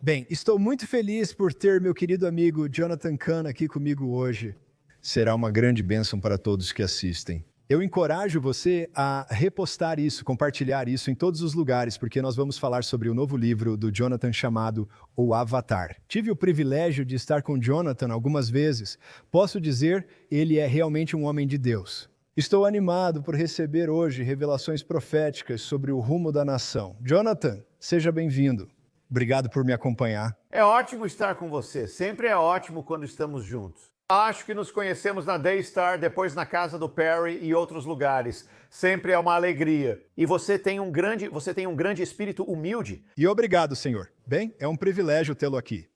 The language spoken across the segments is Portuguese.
Bem, estou muito feliz por ter meu querido amigo Jonathan Kahn aqui comigo hoje. Será uma grande bênção para todos que assistem. Eu encorajo você a repostar isso, compartilhar isso em todos os lugares, porque nós vamos falar sobre o novo livro do Jonathan chamado O Avatar. Tive o privilégio de estar com Jonathan algumas vezes. Posso dizer, ele é realmente um homem de Deus. Estou animado por receber hoje revelações proféticas sobre o rumo da nação. Jonathan, seja bem-vindo. Obrigado por me acompanhar. É ótimo estar com você. Sempre é ótimo quando estamos juntos. Acho que nos conhecemos na Daystar, depois na casa do Perry e outros lugares. Sempre é uma alegria. E você tem um grande espírito humilde. E obrigado, senhor. Bem, é um privilégio tê-lo aqui.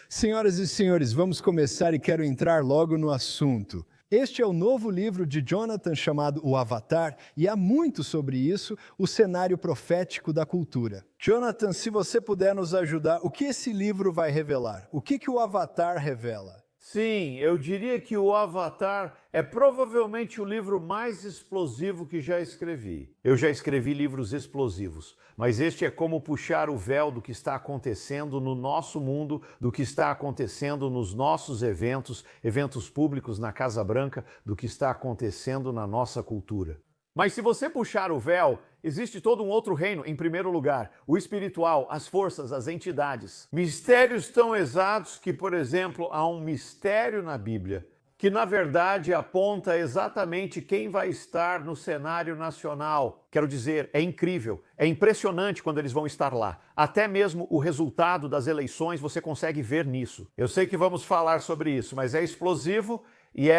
Senhoras e senhores, vamos começar e quero entrar logo no assunto. Este é o novo livro de Jonathan chamado O Avatar, e há muito sobre isso, o cenário profético da cultura. Jonathan, se você puder nos ajudar, o que esse livro vai revelar? O que o Avatar revela? Sim, eu diria que o Avatar é provavelmente o livro mais explosivo que já escrevi. Eu já escrevi livros explosivos, mas este é como puxar o véu do que está acontecendo no nosso mundo, do que está acontecendo nos nossos eventos públicos na Casa Branca, do que está acontecendo na nossa cultura. Mas se você puxar o véu, existe todo um outro reino em primeiro lugar, o espiritual, as forças, as entidades. Mistérios tão exatos que, por exemplo, há um mistério na Bíblia que, na verdade, aponta exatamente quem vai estar no cenário nacional. Quero dizer, é incrível, é impressionante quando eles vão estar lá. Até mesmo o resultado das eleições você consegue ver nisso. Eu sei que vamos falar sobre isso, mas é explosivo e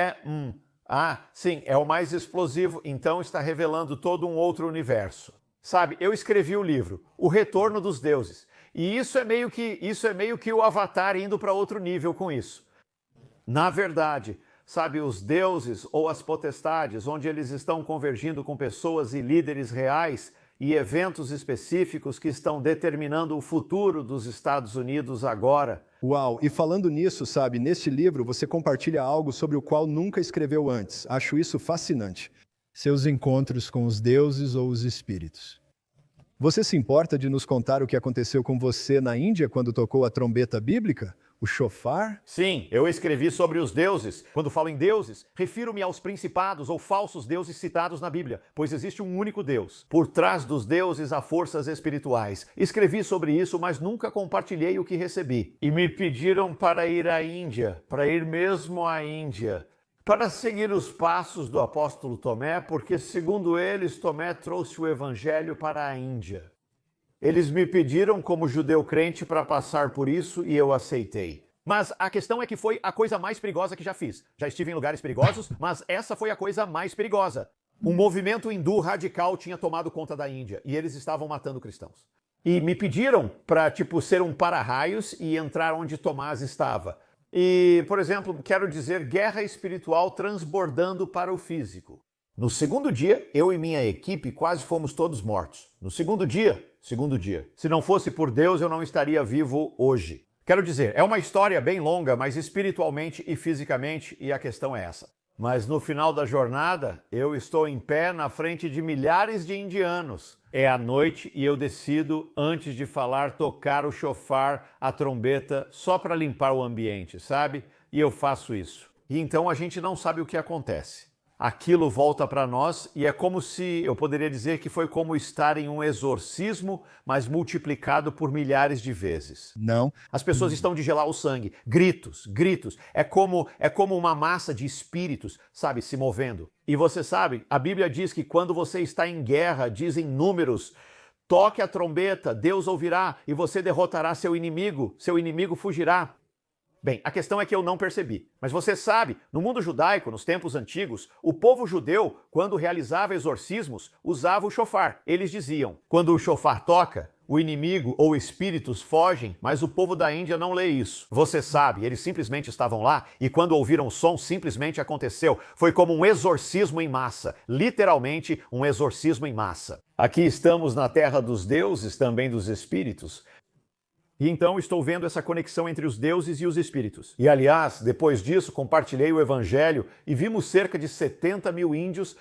sim, é o mais explosivo, então está revelando todo um outro universo. Sabe, eu escrevi o livro, O Retorno dos Deuses, e isso é meio que o Avatar indo para outro nível com isso. Na verdade, sabe, os deuses ou as potestades, onde eles estão convergindo com pessoas e líderes reais e eventos específicos que estão determinando o futuro dos Estados Unidos agora. Uau, e falando nisso, sabe, neste livro você compartilha algo sobre o qual nunca escreveu antes. Acho isso fascinante. Seus encontros com os deuses ou os espíritos. Você se importa de nos contar o que aconteceu com você na Índia quando tocou a trombeta bíblica? O shofar? Sim, eu escrevi sobre os deuses. Quando falo em deuses, refiro-me aos principados ou falsos deuses citados na Bíblia, pois existe um único Deus. Por trás dos deuses há forças espirituais. Escrevi sobre isso, mas nunca compartilhei o que recebi. E me pediram para ir à Índia, para ir mesmo à Índia, para seguir os passos do apóstolo Tomé, porque, segundo eles, Tomé trouxe o evangelho para a Índia. Eles me pediram, como judeu crente, para passar por isso e eu aceitei. Mas a questão é que foi a coisa mais perigosa que já fiz. Já estive em lugares perigosos, mas essa foi a coisa mais perigosa. Um movimento hindu radical tinha tomado conta da Índia e eles estavam matando cristãos. E me pediram para, ser um para-raios e entrar onde Tomás estava. E, por exemplo, quero dizer, guerra espiritual transbordando para o físico. No segundo dia, eu e minha equipe quase fomos todos mortos. No segundo dia. Se não fosse por Deus, eu não estaria vivo hoje. Quero dizer, é uma história bem longa, mas espiritualmente e fisicamente, e a questão é essa. Mas no final da jornada, eu estou em pé na frente de milhares de indianos. É à noite e eu decido, antes de falar, tocar o shofar, a trombeta, só para limpar o ambiente, sabe? E eu faço isso. E então a gente não sabe o que acontece. Aquilo volta para nós e é como se, eu poderia dizer que foi como estar em um exorcismo, mas multiplicado por milhares de vezes. Não. As pessoas estão de gelar o sangue, gritos. É como uma massa de espíritos, sabe, se movendo. E você sabe, a Bíblia diz que quando você está em guerra, dizem números, toque a trombeta, Deus ouvirá e você derrotará seu inimigo fugirá. Bem, a questão é que eu não percebi. Mas você sabe, no mundo judaico, nos tempos antigos, o povo judeu, quando realizava exorcismos, usava o shofar. Eles diziam, quando o shofar toca, o inimigo ou espíritos fogem, mas o povo da Índia não lê isso. Você sabe, eles simplesmente estavam lá e quando ouviram o som, simplesmente aconteceu. Foi como um exorcismo em massa, literalmente um exorcismo em massa. Aqui estamos na terra dos deuses, também dos espíritos. E então estou vendo essa conexão entre os deuses e os espíritos. E aliás, depois disso, compartilhei o evangelho e vimos cerca de 70 mil índios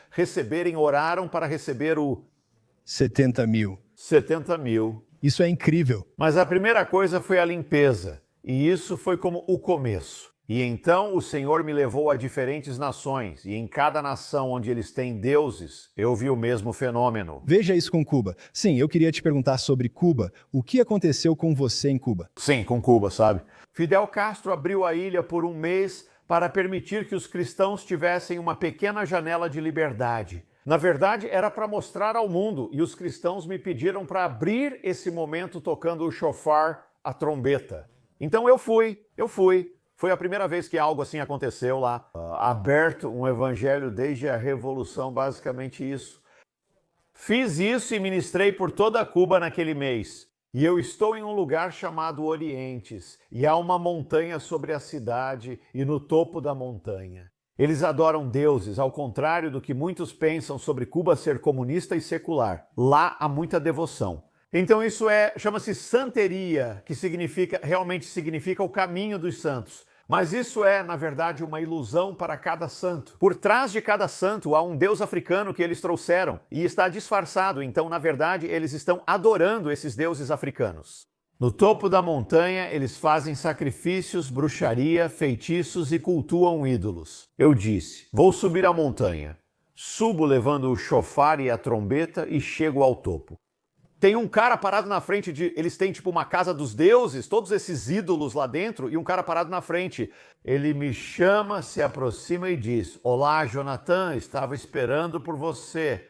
oraram para receber o... 70 mil. 70 mil. Isso é incrível. Mas a primeira coisa foi a limpeza, e isso foi como o começo. E então o Senhor me levou a diferentes nações, e em cada nação onde eles têm deuses, eu vi o mesmo fenômeno. Veja isso com Cuba. Sim, eu queria te perguntar sobre Cuba. O que aconteceu com você em Cuba? Sim, com Cuba, sabe? Fidel Castro abriu a ilha por um mês para permitir que os cristãos tivessem uma pequena janela de liberdade. Na verdade, era para mostrar ao mundo, e os cristãos me pediram para abrir esse momento tocando o shofar, a trombeta. Então eu fui. Foi a primeira vez que algo assim aconteceu lá. Aberto um evangelho desde a Revolução, basicamente isso. Fiz isso e ministrei por toda Cuba naquele mês. E eu estou em um lugar chamado Orientes, e há uma montanha sobre a cidade, e no topo da montanha eles adoram deuses, ao contrário do que muitos pensam sobre Cuba ser comunista e secular. Lá há muita devoção. Então isso chama-se santeria, que realmente significa o caminho dos santos. Mas isso é, na verdade, uma ilusão para cada santo. Por trás de cada santo há um deus africano que eles trouxeram e está disfarçado, então, na verdade, eles estão adorando esses deuses africanos. No topo da montanha, eles fazem sacrifícios, bruxaria, feitiços e cultuam ídolos. Eu disse, vou subir a montanha. Subo levando o chofar e a trombeta e chego ao topo. Tem um cara parado na frente eles têm tipo uma casa dos deuses, todos esses ídolos lá dentro, e um cara parado na frente. Ele me chama, se aproxima e diz, olá, Jonathan, estava esperando por você.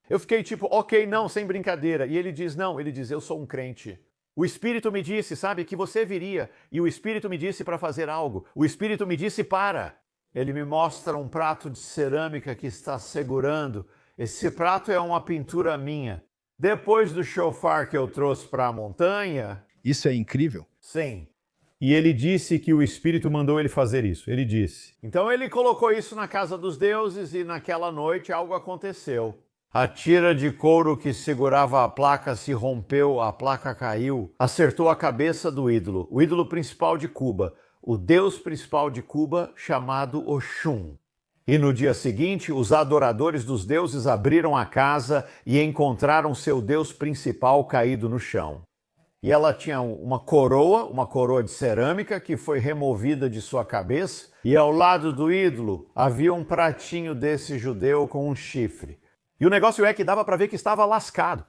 Eu fiquei tipo, ok, não, sem brincadeira. E ele diz, não, eu sou um crente. O Espírito me disse, sabe, que você viria, e o Espírito me disse para fazer algo. O Espírito me disse para. Ele me mostra um prato de cerâmica que está segurando. Esse prato é uma pintura minha. Depois do shofar que eu trouxe para a montanha... Isso é incrível. Sim. E ele disse que o Espírito mandou ele fazer isso. Ele disse. Então ele colocou isso na casa dos deuses e naquela noite algo aconteceu. A tira de couro que segurava a placa se rompeu, a placa caiu, acertou a cabeça do ídolo, o ídolo principal de Cuba, o deus principal de Cuba chamado Oxum. E no dia seguinte, os adoradores dos deuses abriram a casa e encontraram seu deus principal caído no chão. E ela tinha uma coroa de cerâmica que foi removida de sua cabeça, e ao lado do ídolo havia um pratinho desse judeu com um chifre. E o negócio é que dava para ver que estava lascado.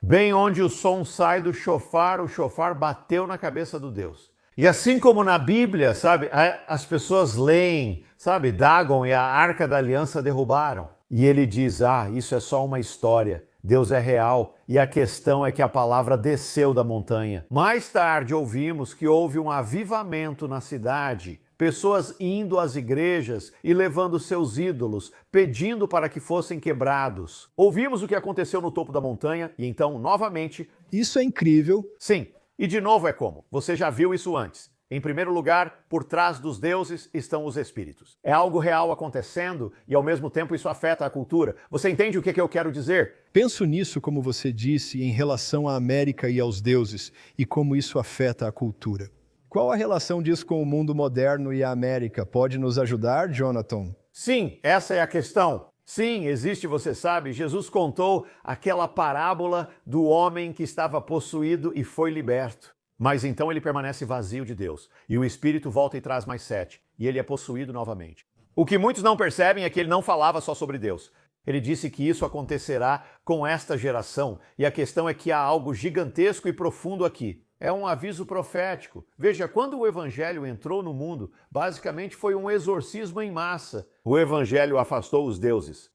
Bem onde o som sai do shofar, o shofar bateu na cabeça do Deus. E assim como na Bíblia, sabe, as pessoas leem, sabe, Dagon e a Arca da Aliança derrubaram. E ele diz, isso é só uma história. Deus é real e a questão é que a palavra desceu da montanha. Mais tarde ouvimos que houve um avivamento na cidade. Pessoas indo às igrejas e levando seus ídolos, pedindo para que fossem quebrados. Ouvimos o que aconteceu no topo da montanha e então, novamente... Isso é incrível. Sim, e de novo é como? Você já viu isso antes. Em primeiro lugar, por trás dos deuses estão os espíritos. É algo real acontecendo e ao mesmo tempo isso afeta a cultura. Você entende o que eu quero dizer? Penso nisso, como você disse, em relação à América e aos deuses e como isso afeta a cultura. Qual a relação disso com o mundo moderno e a América? Pode nos ajudar, Jonathan? Sim, essa é a questão. Sim, existe, você sabe, Jesus contou aquela parábola do homem que estava possuído e foi liberto. Mas então ele permanece vazio de Deus. E o Espírito volta e traz mais 7. E ele é possuído novamente. O que muitos não percebem é que ele não falava só sobre Deus. Ele disse que isso acontecerá com esta geração. E a questão é que há algo gigantesco e profundo aqui. É um aviso profético. Veja, quando o evangelho entrou no mundo, basicamente foi um exorcismo em massa. O evangelho afastou os deuses.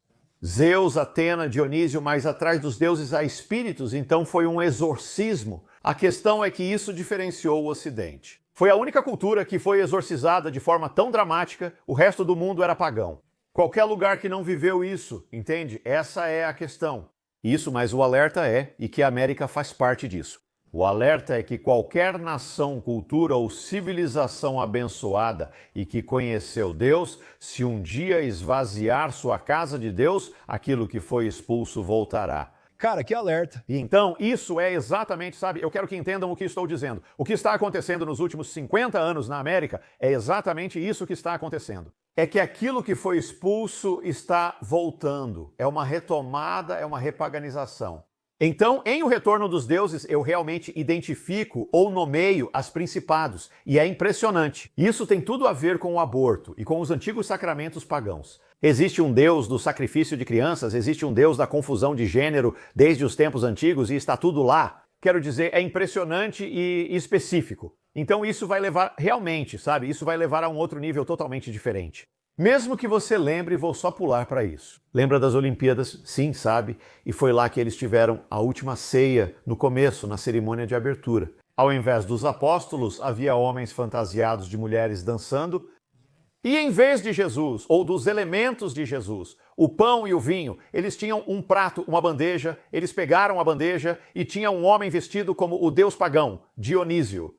Zeus, Atena, Dionísio, mas atrás dos deuses há espíritos, então foi um exorcismo. A questão é que isso diferenciou o Ocidente. Foi a única cultura que foi exorcizada de forma tão dramática, o resto do mundo era pagão. Qualquer lugar que não viveu isso, entende? Essa é a questão. Isso, mas o alerta e que a América faz parte disso. O alerta é que qualquer nação, cultura ou civilização abençoada e que conheceu Deus, se um dia esvaziar sua casa de Deus, aquilo que foi expulso voltará. Cara, que alerta. E então, isso é exatamente, sabe, eu quero que entendam o que estou dizendo. O que está acontecendo nos últimos 50 anos na América é exatamente isso que está acontecendo. É que aquilo que foi expulso está voltando. É uma retomada, é uma repaganização. Então, em O Retorno dos Deuses, eu realmente identifico ou nomeio as principados, e é impressionante. Isso tem tudo a ver com o aborto e com os antigos sacramentos pagãos. Existe um Deus do sacrifício de crianças, existe um Deus da confusão de gênero desde os tempos antigos e está tudo lá. Quero dizer, é impressionante e específico. Então isso vai levar realmente, sabe? Isso vai levar a um outro nível totalmente diferente. Mesmo que você lembre, vou só pular para isso. Lembra das Olimpíadas? Sim, sabe? E foi lá que eles tiveram a última ceia, no começo, na cerimônia de abertura. Ao invés dos apóstolos, havia homens fantasiados de mulheres dançando. E em vez de Jesus, ou dos elementos de Jesus, o pão e o vinho, eles tinham um prato, uma bandeja, eles pegaram a bandeja e tinha um homem vestido como o deus pagão, Dionísio.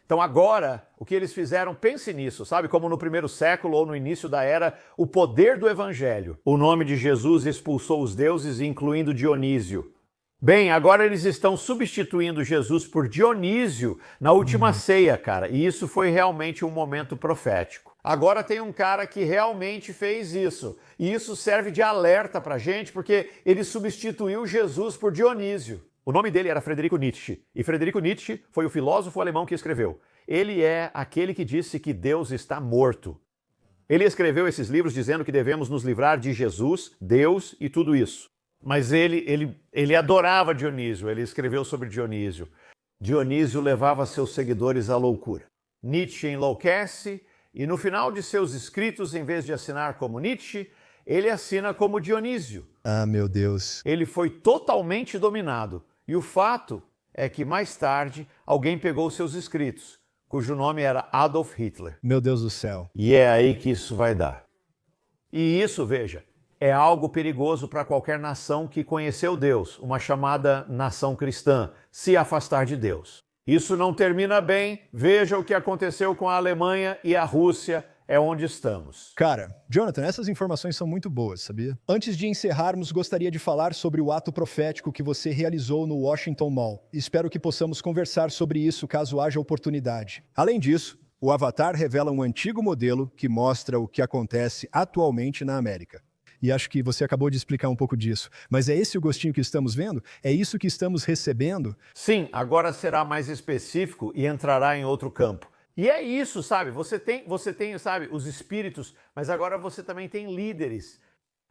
Então agora, o que eles fizeram, pense nisso, sabe? Como no primeiro século ou no início da era, o poder do evangelho. O nome de Jesus expulsou os deuses, incluindo Dionísio. Bem, agora eles estão substituindo Jesus por Dionísio na última ceia, cara. E isso foi realmente um momento profético. Agora tem um cara que realmente fez isso. E isso serve de alerta pra gente, porque ele substituiu Jesus por Dionísio. O nome dele era Friedrich Nietzsche, e Friedrich Nietzsche foi o filósofo alemão que escreveu. Ele é aquele que disse que Deus está morto. Ele escreveu esses livros dizendo que devemos nos livrar de Jesus, Deus e tudo isso. Mas ele adorava Dionísio, ele escreveu sobre Dionísio. Dionísio levava seus seguidores à loucura. Nietzsche enlouquece e no final de seus escritos, em vez de assinar como Nietzsche, ele assina como Dionísio. Ah, meu Deus. Ele foi totalmente dominado. E o fato é que mais tarde alguém pegou seus escritos, cujo nome era Adolf Hitler. Meu Deus do céu. E é aí que isso vai dar. E isso, veja, é algo perigoso para qualquer nação que conheceu Deus, uma chamada nação cristã, se afastar de Deus. Isso não termina bem. Veja o que aconteceu com a Alemanha e a Rússia. É onde estamos. Cara, Jonathan, essas informações são muito boas, sabia? Antes de encerrarmos, gostaria de falar sobre o ato profético que você realizou no Washington Mall. Espero que possamos conversar sobre isso caso haja oportunidade. Além disso, o Avatar revela um antigo modelo que mostra o que acontece atualmente na América. E acho que você acabou de explicar um pouco disso. Mas é esse o gostinho que estamos vendo? É isso que estamos recebendo? Sim, agora será mais específico e entrará em outro campo. E é isso, sabe? Você tem, sabe, os espíritos, mas agora você também tem líderes.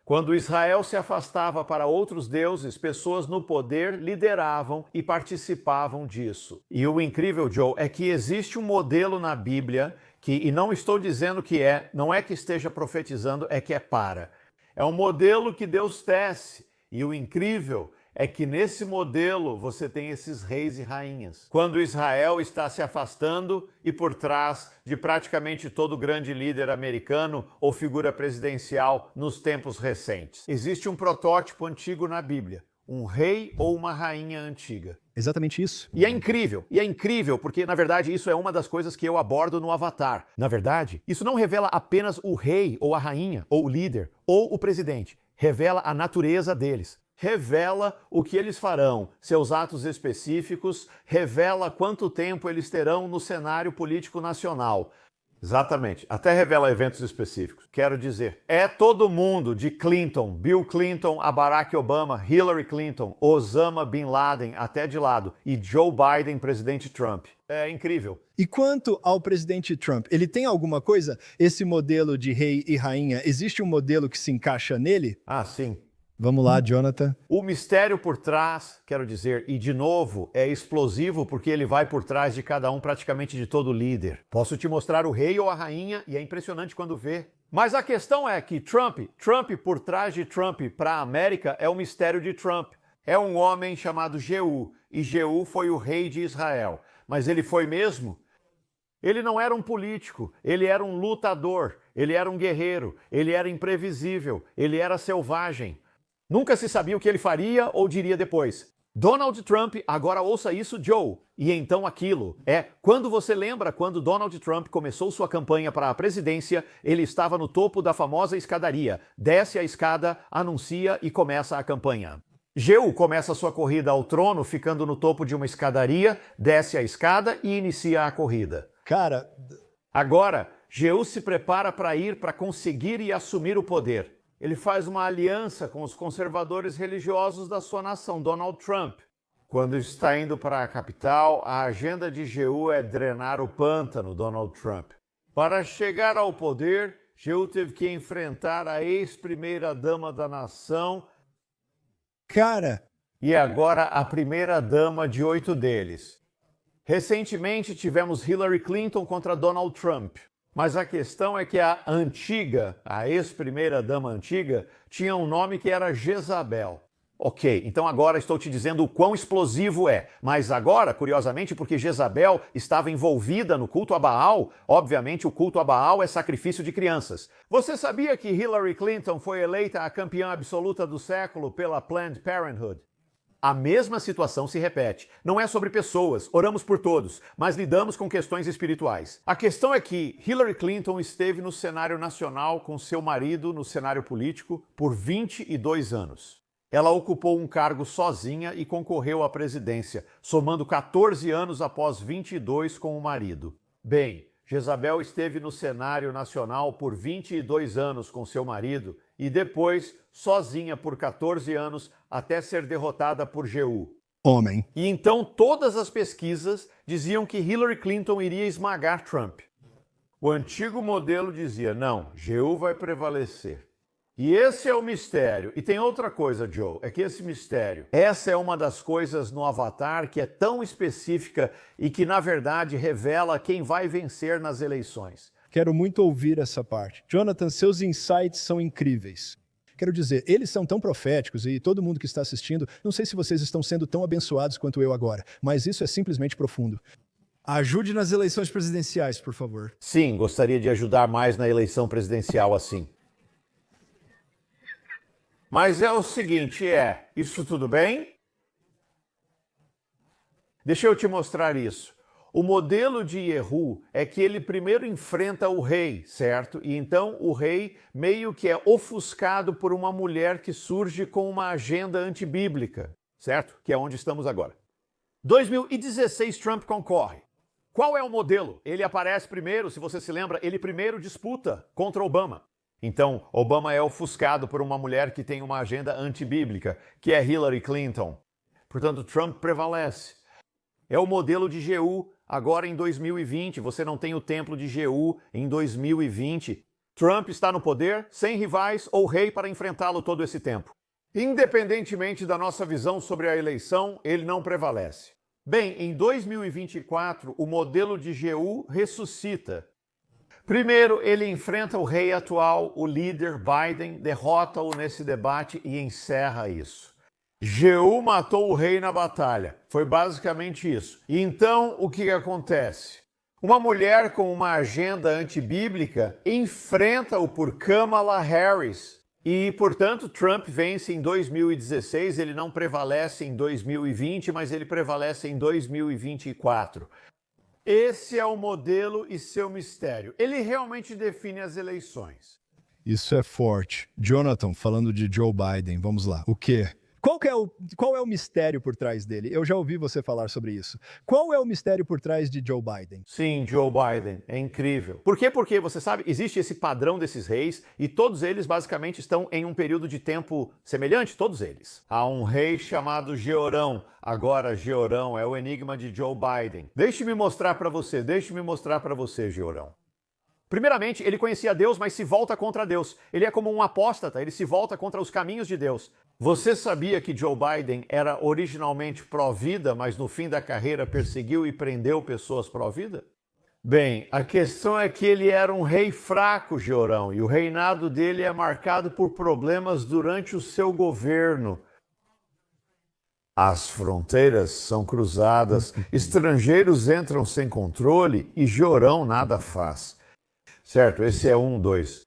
Quando Israel se afastava para outros deuses, pessoas no poder lideravam e participavam disso. E o incrível, Joe, é que existe um modelo na Bíblia que, e não estou dizendo que não é que esteja profetizando, é que é para. É um modelo que Deus tece. E o incrível é que nesse modelo você tem esses reis e rainhas. Quando Israel está se afastando e por trás de praticamente todo grande líder americano ou figura presidencial nos tempos recentes. Existe um protótipo antigo na Bíblia, um rei ou uma rainha antiga. Exatamente isso. E é incrível, porque na verdade isso é uma das coisas que eu abordo no Avatar. Na verdade, isso não revela apenas o rei ou a rainha, ou o líder, ou o presidente. Revela a natureza deles. Revela o que eles farão, seus atos específicos, revela quanto tempo eles terão no cenário político nacional. Exatamente, até revela eventos específicos. Quero dizer, é todo mundo, de Clinton, Bill Clinton a Barack Obama, Hillary Clinton, Osama Bin Laden, até de lado, e Joe Biden, presidente Trump. É incrível. E quanto ao presidente Trump, ele tem alguma coisa? Esse modelo de rei e rainha, existe um modelo que se encaixa nele? Ah, sim. Vamos lá, Jonathan. O mistério por trás, quero dizer, e de novo, é explosivo porque ele vai por trás de cada um, praticamente de todo líder. Posso te mostrar o rei ou a rainha e é impressionante quando vê. Mas a questão é que Trump por trás de Trump para a América é o mistério de Trump. É um homem chamado Jeú, e Jeú foi o rei de Israel. Mas ele foi mesmo? Ele não era um político, ele era um lutador, ele era um guerreiro, ele era imprevisível, ele era selvagem. Nunca se sabia o que ele faria ou diria depois. Donald Trump, agora ouça isso, Joe, e então aquilo. Quando você lembra quando Donald Trump começou sua campanha para a presidência, ele estava no topo da famosa escadaria. Desce a escada, anuncia e começa a campanha. Jeú começa sua corrida ao trono ficando no topo de uma escadaria, desce a escada e inicia a corrida. Cara... Agora, Jeú se prepara para conseguir e assumir o poder. ele faz uma aliança com os conservadores religiosos da sua nação, Donald Trump. Quando está indo para a capital, a agenda de Jeú é drenar o pântano, Donald Trump. Para chegar ao poder, Jeú teve que enfrentar a ex-primeira-dama da nação Cara, e agora a primeira-dama de 8 deles. Recentemente tivemos Hillary Clinton contra Donald Trump. Mas a questão é que a ex-primeira-dama antiga, tinha um nome que era Jezabel. Ok, então agora estou te dizendo o quão explosivo é. Mas agora, curiosamente, porque Jezabel estava envolvida no culto a Baal, obviamente o culto a Baal é sacrifício de crianças. Você sabia que Hillary Clinton foi eleita a campeã absoluta do século pela Planned Parenthood? A mesma situação se repete. Não é sobre pessoas, oramos por todos, mas lidamos com questões espirituais. A questão é que Hillary Clinton esteve no cenário nacional com seu marido no cenário político por 22 anos. Ela ocupou um cargo sozinha e concorreu à presidência, somando 14 anos após 22 com o marido. Bem, Jezabel esteve no cenário nacional por 22 anos com seu marido e depois sozinha por 14 anos até ser derrotada por Jeú. homem. E então todas as pesquisas diziam que Hillary Clinton iria esmagar Trump. O antigo modelo dizia, não, Jeú vai prevalecer. E esse é o mistério. E tem outra coisa, Joe, é que esse mistério, essa é uma das coisas no Avatar que é tão específica e que, na verdade, revela quem vai vencer nas eleições. Quero muito ouvir essa parte. Jonathan, seus insights são incríveis. Quero dizer, eles são tão proféticos e todo mundo que está assistindo, não sei se vocês estão sendo tão abençoados quanto eu agora, mas isso é simplesmente profundo. Ajude nas eleições presidenciais, por favor. Sim, gostaria de ajudar mais na eleição presidencial assim. Mas é o seguinte, isso tudo bem? Deixa eu te mostrar isso. O modelo de Jeú é que ele primeiro enfrenta o rei, certo? E então o rei meio que é ofuscado por uma mulher que surge com uma agenda antibíblica, certo? Que é onde estamos agora. 2016, Trump concorre. Qual é o modelo? Ele aparece primeiro, se você se lembra, ele primeiro disputa contra Obama. Então, Obama é ofuscado por uma mulher que tem uma agenda antibíblica, que é Hillary Clinton. Portanto, Trump prevalece. É o modelo de Jeú agora em 2020. Você não tem o templo de Jeú em 2020. Trump está no poder, sem rivais ou rei para enfrentá-lo todo esse tempo. Independentemente da nossa visão sobre a eleição, ele não prevalece. Bem, em 2024, o modelo de Jeú ressuscita. Primeiro, ele enfrenta o rei atual, o líder Biden, derrota-o nesse debate e encerra isso. Jeú matou o rei na batalha. Foi basicamente isso. E então, o que acontece? Uma mulher com uma agenda antibíblica enfrenta-o por Kamala Harris. E, portanto, Trump vence em 2016, ele não prevalece em 2020, mas ele prevalece em 2024. Esse é o modelo e seu mistério. Ele realmente define as eleições. Isso é forte. Jonathan, falando de Joe Biden, vamos lá. O quê? Qual é o mistério por trás dele? Eu já ouvi você falar sobre isso. Qual é o mistério por trás de Joe Biden? Sim, Joe Biden. É incrível. Por quê? Porque, você sabe, existe esse padrão desses reis e todos eles basicamente estão em um período de tempo semelhante, todos eles. Há um rei chamado Jeorão. Agora, Jeorão é o enigma de Joe Biden. Deixe-me mostrar para você, Jeorão. Primeiramente, ele conhecia Deus, mas se volta contra Deus. Ele é como um apóstata, ele se volta contra os caminhos de Deus. Você sabia que Joe Biden era originalmente pró-vida, mas no fim da carreira perseguiu e prendeu pessoas pró-vida? Bem, a questão é que ele era um rei fraco, Jeorão, e o reinado dele é marcado por problemas durante o seu governo. As fronteiras são cruzadas, estrangeiros entram sem controle e Jeorão nada faz. Certo, esse é 2.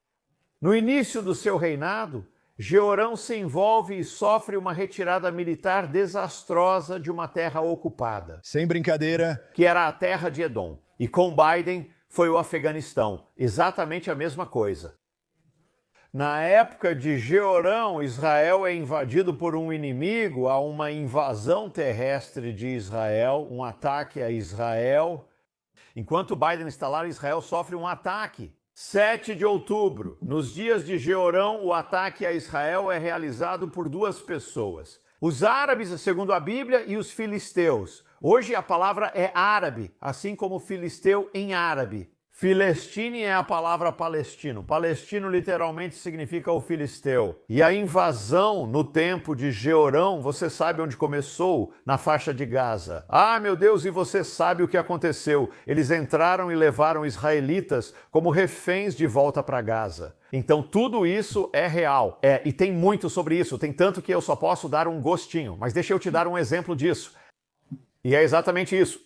No início do seu reinado, Jeorão se envolve e sofre uma retirada militar desastrosa de uma terra ocupada. Sem brincadeira. Que era a terra de Edom. E com Biden foi o Afeganistão. Exatamente a mesma coisa. Na época de Jeorão, Israel é invadido por um inimigo, há uma invasão terrestre de Israel, um ataque a Israel. Enquanto Biden está lá, Israel sofre um ataque 7 de outubro. Nos dias de Jeorão, o ataque a Israel é realizado por duas pessoas. Os árabes, segundo a Bíblia, e os filisteus. Hoje a palavra é árabe, assim como filisteu em árabe. Filistine é a palavra palestino. Palestino literalmente significa o filisteu. E a invasão no tempo de Jeorão, você sabe onde começou? Na faixa de Gaza. Ah, meu Deus, e você sabe o que aconteceu? Eles entraram e levaram israelitas como reféns de volta para Gaza. Então tudo isso é real. E tem muito sobre isso. Tem tanto que eu só posso dar um gostinho. Mas deixa eu te dar um exemplo disso. E é exatamente isso.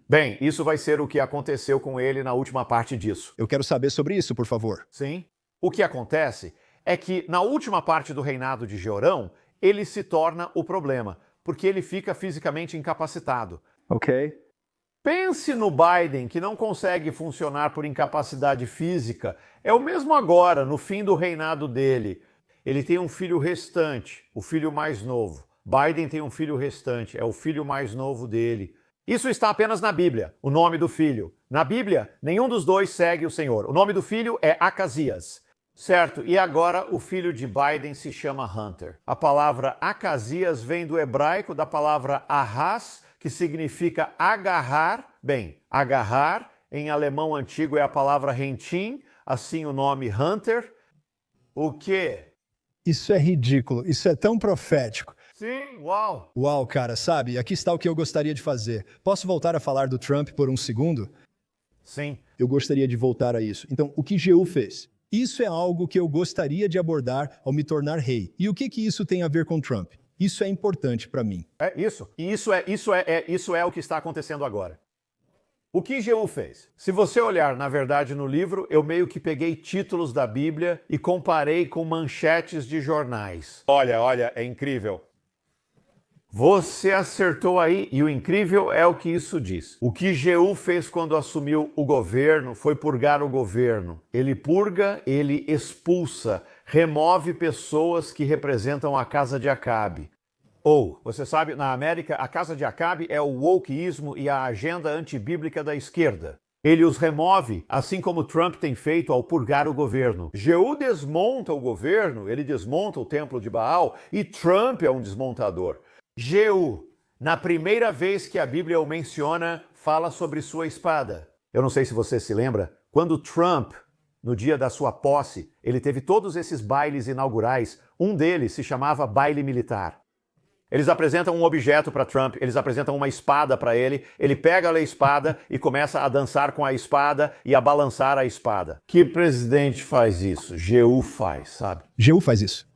Bem, isso vai ser o que aconteceu com ele na última parte disso. Eu quero saber sobre isso, por favor. Sim. O que acontece é que na última parte do reinado de Jeorão, ele se torna o problema, porque ele fica fisicamente incapacitado. Ok. Pense no Biden, que não consegue funcionar por incapacidade física. É o mesmo agora, no fim do reinado dele. Ele tem um filho restante, o filho mais novo. Biden tem um filho restante, é o filho mais novo dele. Isso está apenas na Bíblia, o nome do filho. Na Bíblia, nenhum dos dois segue o Senhor. O nome do filho é Acasias. Certo, e agora o filho de Biden se chama Hunter. A palavra Acasias vem do hebraico da palavra ahas, que significa agarrar. Bem, agarrar em alemão antigo é a palavra rentin, assim o nome Hunter. O quê? Isso é ridículo, isso é tão profético. Sim, uau! Uau, cara, sabe? Aqui está o que eu gostaria de fazer. Posso voltar a falar do Trump por um segundo? Sim. Eu gostaria de voltar a isso. Então, o que Jeú fez? Isso é algo que eu gostaria de abordar ao me tornar rei. E o que isso tem a ver com Trump? Isso é importante para mim. É isso. E isso é o que está acontecendo agora. O que Jeú fez? Se você olhar, na verdade, no livro, eu meio que peguei títulos da Bíblia e comparei com manchetes de jornais. Olha, é incrível. Você acertou aí, e o incrível é o que isso diz. O que Jeú fez quando assumiu o governo foi purgar o governo. Ele purga, ele expulsa, remove pessoas que representam a casa de Acabe. Ou, você sabe, na América, a casa de Acabe é o wokeísmo e a agenda antibíblica da esquerda. Ele os remove, assim como Trump tem feito ao purgar o governo. Jeú desmonta o governo, ele desmonta o templo de Baal, e Trump é um desmontador. Jeú, na primeira vez que a Bíblia o menciona, fala sobre sua espada. Eu não sei se você se lembra, quando Trump, no dia da sua posse, ele teve todos esses bailes inaugurais, um deles se chamava baile militar. Eles apresentam um objeto para Trump, eles apresentam uma espada para ele, ele pega a espada e começa a dançar com a espada e a balançar a espada. Que presidente faz isso? Jeú faz, sabe? Jeú faz isso.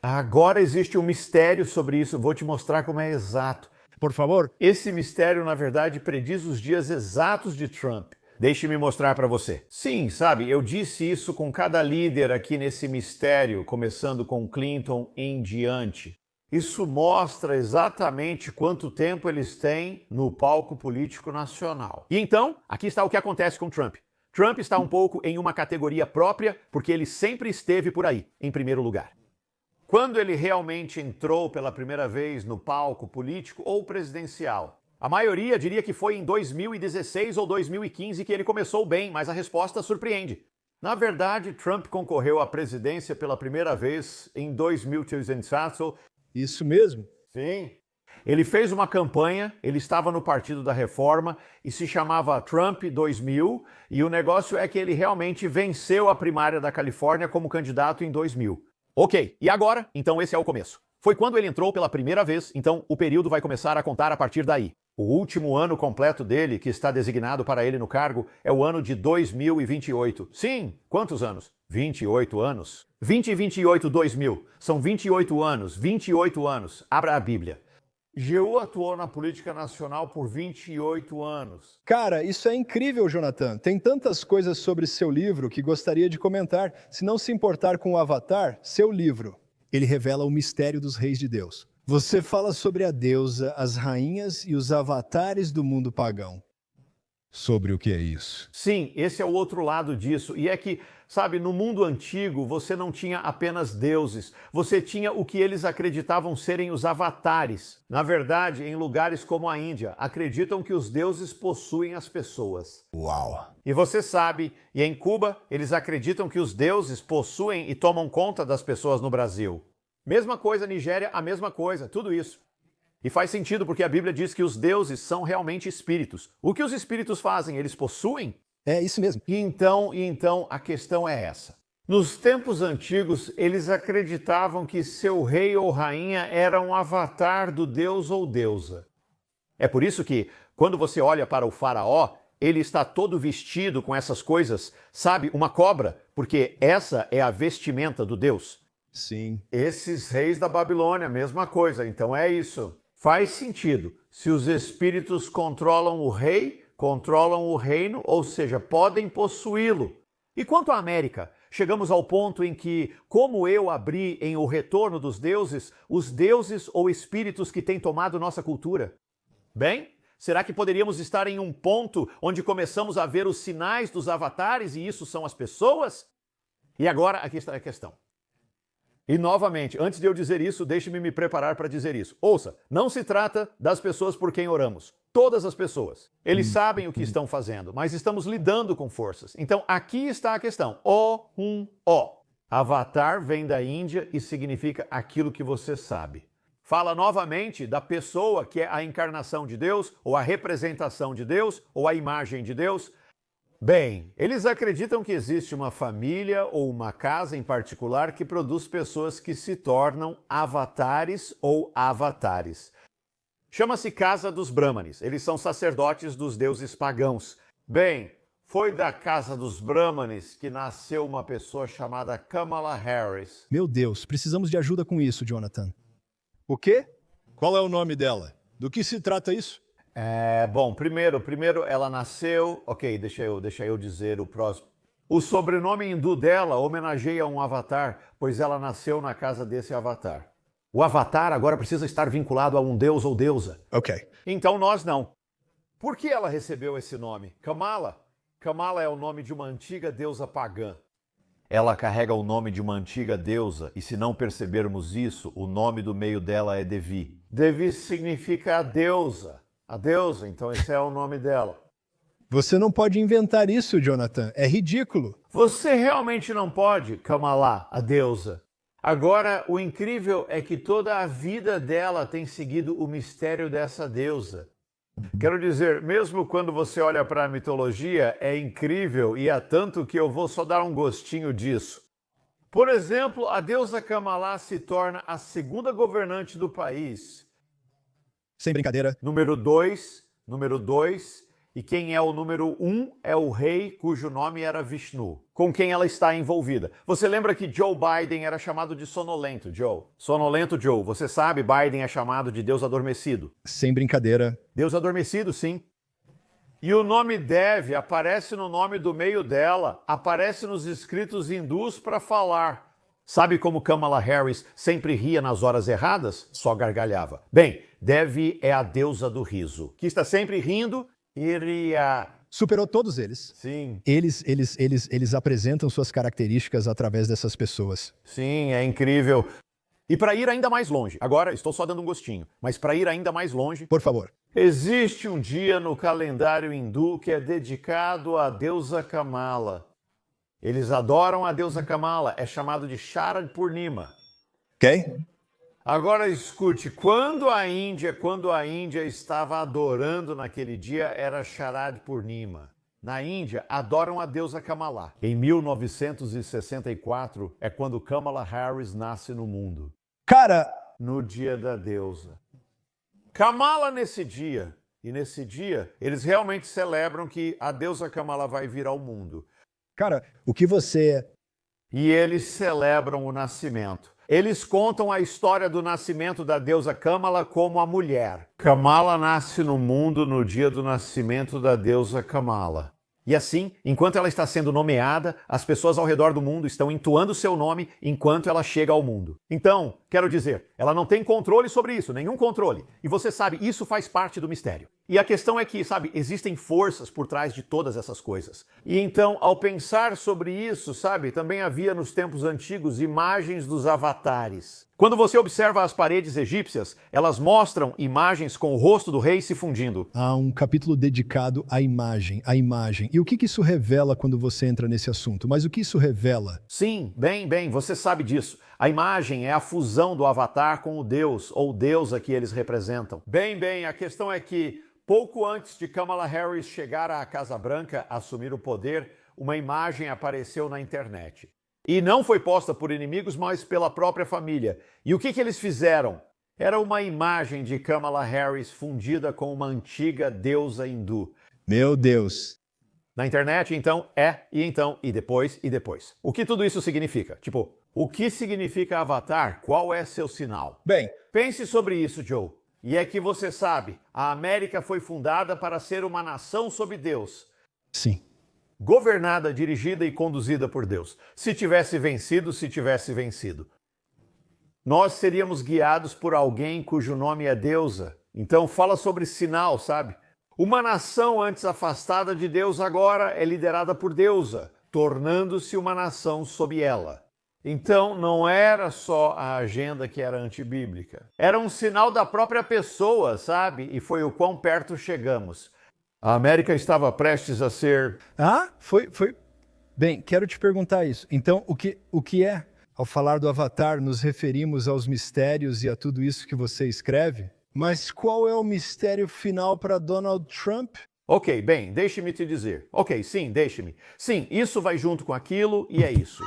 Agora existe um mistério sobre isso, vou te mostrar como é exato. Por favor. Esse mistério, na verdade, prediz os dias exatos de Trump. Deixe-me mostrar para você. Sim, sabe, eu disse isso com cada líder aqui nesse mistério, começando com Clinton em diante. Isso mostra exatamente quanto tempo eles têm no palco político nacional. E então, aqui está o que acontece com Trump. Trump está um pouco em uma categoria própria, porque ele sempre esteve por aí, em primeiro lugar. Quando ele realmente entrou pela primeira vez no palco político ou presidencial? A maioria diria que foi em 2016 ou 2015 que ele começou bem, mas a resposta surpreende. Na verdade, Trump concorreu à presidência pela primeira vez em 2014. Isso mesmo? Sim. Ele fez uma campanha, ele estava no Partido da Reforma e se chamava Trump 2000, e o negócio é que ele realmente venceu a primária da Califórnia como candidato em 2000. Ok, e agora? Então esse é o começo. Foi quando ele entrou pela primeira vez, então o período vai começar a contar a partir daí. O último ano completo dele, que está designado para ele no cargo, é o ano de 2028. Sim, quantos anos? 28 anos. 20 e 28, 2000. São 28 anos, 28 anos. Abra a Bíblia. Jeú atuou na política nacional por 28 anos. Cara, isso é incrível, Jonathan. Tem tantas coisas sobre seu livro que gostaria de comentar. Se não se importar com o Avatar, seu livro. Ele revela o mistério dos reis de Deus. Você fala sobre a deusa, as rainhas e os avatares do mundo pagão. Sobre o que é isso? Sim, esse é o outro lado disso. E é que, sabe, no mundo antigo você não tinha apenas deuses, você tinha o que eles acreditavam serem os avatares. Na verdade, em lugares como a Índia, acreditam que os deuses possuem as pessoas. Uau! E você sabe, e em Cuba, eles acreditam que os deuses possuem e tomam conta das pessoas no Brasil. Mesma coisa, Nigéria, a mesma coisa, tudo isso. E faz sentido porque a Bíblia diz que os deuses são realmente espíritos. O que os espíritos fazem? Eles possuem? É isso mesmo. E então a questão é essa. Nos tempos antigos, eles acreditavam que seu rei ou rainha era um avatar do deus ou deusa. É por isso que, quando você olha para o faraó, ele está todo vestido com essas coisas, sabe, uma cobra, porque essa é a vestimenta do deus. Sim. Esses reis da Babilônia, mesma coisa, então é isso. Faz sentido. Se os espíritos controlam o rei, controlam o reino, ou seja, podem possuí-lo. E quanto à América? Chegamos ao ponto em que, como eu abri em O Retorno dos Deuses, os deuses ou espíritos que têm tomado nossa cultura. Bem, será que poderíamos estar em um ponto onde começamos a ver os sinais dos avatares e isso são as pessoas? E agora, aqui está a questão. E novamente, antes de eu dizer isso, deixe-me me preparar para dizer isso. Ouça, não se trata das pessoas por quem oramos. Todas as pessoas. Eles sabem o que estão fazendo, mas estamos lidando com forças. Então, aqui está a questão. O. Avatar vem da Índia e significa aquilo que você sabe. Fala novamente da pessoa que é a encarnação de Deus, ou a representação de Deus, ou a imagem de Deus. Bem, eles acreditam que existe uma família ou uma casa em particular que produz pessoas que se tornam avatares ou avatares. Chama-se Casa dos Brahmanes. Eles são sacerdotes dos deuses pagãos. Bem, foi da Casa dos Brahmanes que nasceu uma pessoa chamada Kamala Harris. Meu Deus, precisamos de ajuda com isso, Jonathan. O quê? Qual é o nome dela? Do que se trata isso? Bom, primeiro ela nasceu... Ok, deixa eu dizer o próximo. O sobrenome hindu dela homenageia um avatar, pois ela nasceu na casa desse avatar. O avatar agora precisa estar vinculado a um deus ou deusa. Ok. Então nós não. Por que ela recebeu esse nome? Kamala. Kamala é o nome de uma antiga deusa pagã. Ela carrega o nome de uma antiga deusa, e se não percebermos isso, o nome do meio dela é Devi. Devi significa a deusa. A deusa, então esse é o nome dela. Você não pode inventar isso, Jonathan. É ridículo. Você realmente não pode, Kamala, a deusa. Agora, o incrível é que toda a vida dela tem seguido o mistério dessa deusa. Quero dizer, mesmo quando você olha para a mitologia, é incrível e há tanto que eu vou só dar um gostinho disso. Por exemplo, a deusa Kamala se torna a segunda governante do país. Sem brincadeira. Número 2, e quem é o número 1 é o rei cujo nome era Vishnu, com quem ela está envolvida. Você lembra que Joe Biden era chamado de sonolento, Joe? Sonolento, Joe. Você sabe, Biden é chamado de Deus adormecido. Sem brincadeira. Deus adormecido, sim. E o nome Devi aparece no nome do meio dela, aparece nos escritos hindus para falar. Sabe como Kamala Harris sempre ria nas horas erradas? Só gargalhava. Bem, Devi é a deusa do riso, que está sempre rindo e ria. Superou todos eles. Sim. Eles apresentam suas características através dessas pessoas. Sim, é incrível. E para ir ainda mais longe, agora estou só dando um gostinho, mas para ir ainda mais longe... Por favor. Existe um dia no calendário hindu que é dedicado à deusa Kamala. Eles adoram a deusa Kamala, é chamado de Sharad Purnima. Ok? Agora escute, quando a Índia estava adorando naquele dia, era Sharad Purnima. Na Índia, adoram a deusa Kamala. Em 1964 é quando Kamala Harris nasce no mundo. Cara, No dia da deusa. Kamala nesse dia eles realmente celebram que a deusa Kamala vai vir ao mundo. cara, o que você... E eles celebram o nascimento. Eles contam a história do nascimento da deusa Kamala como a mulher. Kamala nasce no mundo no dia do nascimento da deusa Kamala. E assim, enquanto ela está sendo nomeada, as pessoas ao redor do mundo estão entoando seu nome enquanto ela chega ao mundo. Então, quero dizer, ela não tem controle sobre isso, nenhum controle. E você sabe, isso faz parte do mistério. E a questão é que, sabe, existem forças por trás de todas essas coisas. E então, ao pensar sobre isso, sabe, também havia nos tempos antigos imagens dos avatares. Quando você observa as paredes egípcias, elas mostram imagens com o rosto do rei se fundindo. Há um capítulo dedicado à imagem, à imagem. E o que isso revela quando você entra nesse assunto? Mas o que isso revela? Sim, bem, você sabe disso. A imagem é a fusão do avatar com o deus ou deusa que eles representam. Bem, a questão é que pouco antes de Kamala Harris chegar à Casa Branca, assumir o poder, uma imagem apareceu na internet. E não foi posta por inimigos, mas pela própria família. E o que eles fizeram? Era uma imagem de Kamala Harris fundida com uma antiga deusa hindu. Meu Deus! Na internet, então, e depois. O que tudo isso significa? Tipo, o que significa avatar? Qual é seu sinal? Bem, pense sobre isso, Joe. E é que você sabe, a América foi fundada para ser uma nação sob Deus. sim. Governada, dirigida e conduzida por Deus. Se tivesse vencido. Nós seríamos guiados por alguém cujo nome é deusa. Então fala sobre sinal, sabe? Uma nação antes afastada de Deus agora é liderada por deusa, tornando-se uma nação sob ela. Então, não era só a agenda que era antibíblica. Era um sinal da própria pessoa, sabe? E foi o quão perto chegamos. A América estava prestes a ser... Foi. Bem, quero te perguntar isso. Então, o que é? Ao falar do Avatar, nos referimos aos mistérios e a tudo isso que você escreve? Mas qual é o mistério final para Donald Trump? Ok, bem, deixe-me te dizer. Ok, sim, deixe-me. Sim, isso vai junto com aquilo e é isso.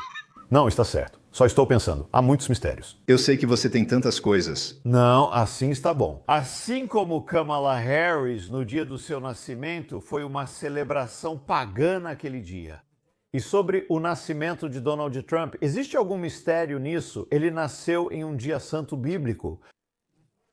Não, está certo. Só estou pensando. Há muitos mistérios. Eu sei que você tem tantas coisas. Não, assim está bom. Assim como Kamala Harris, no dia do seu nascimento, foi uma celebração pagã naquele dia. E sobre o nascimento de Donald Trump, existe algum mistério nisso? Ele nasceu em um dia santo bíblico.